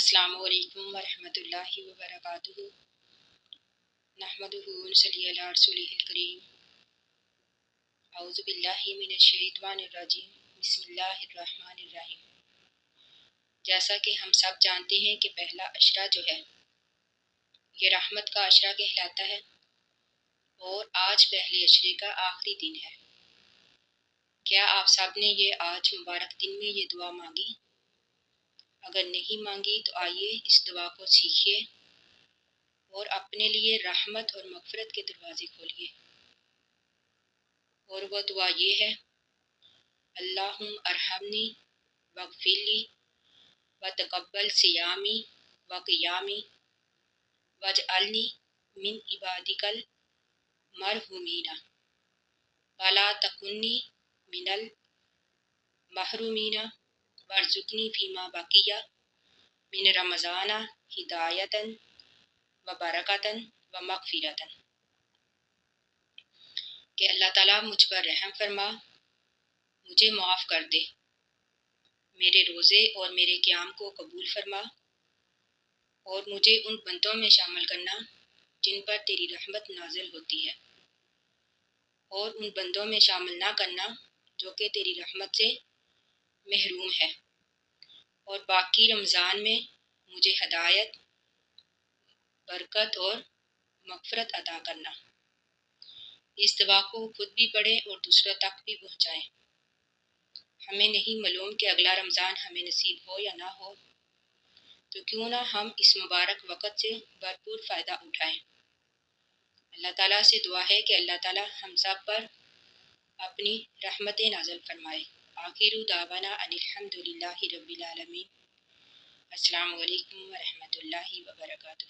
السلام علیکم ورحمۃ اللہ وبرکاتہ۔ نحمدہ ونصلی علی رسولہ الکریم۔ اعوذ باللہ من الشیطان الرجیم، بسم اللہ الرحمن الرحیم۔ جیسا کہ ہم سب جانتے ہیں کہ پہلا عشرہ جو ہے یہ رحمت کا عشرہ کہلاتا ہے، اور آج پہلے عشرے کا آخری دن ہے۔ کیا آپ سب نے یہ آج مبارک دن میں یہ دعا مانگی؟ اگر نہیں مانگی تو آئیے اس دعا کو سیکھیے اور اپنے لیے رحمت اور مغفرت کے دروازے کھولیے۔ اور وہ دعا یہ ہے: اللہم ارحمنی واغفر لی وتقبل صیامی وقیامی واجعلنی من عبادک المرحومین ولا تکنی من المحرومین وارزقنی فیما بقی من رمضان ہدایتا وبرکتا ومغفرتا۔ کہ اللہ تعالیٰ مجھ پر رحم فرما، مجھے معاف کر دے، میرے روزے اور میرے قیام کو قبول فرما، اور مجھے ان بندوں میں شامل کرنا جن پر تیری رحمت نازل ہوتی ہے، اور ان بندوں میں شامل نہ کرنا جو کہ تیری رحمت سے محروم ہے، اور باقی رمضان میں مجھے ہدایت، برکت اور مغفرت عطا کرنا۔ اس دعا کو خود بھی پڑھیں اور دوسروں تک بھی پہنچائیں۔ ہمیں نہیں معلوم کہ اگلا رمضان ہمیں نصیب ہو یا نہ ہو، تو کیوں نہ ہم اس مبارک وقت سے بھرپور فائدہ اٹھائیں۔ اللہ تعالیٰ سے دعا ہے کہ اللہ تعالیٰ ہم سب پر اپنی رحمتیں نازل فرمائے۔ آخر دعوانا ان الحمد للہ رب العالمین۔ السلام علیکم ورحمۃ اللہ وبرکاتہ۔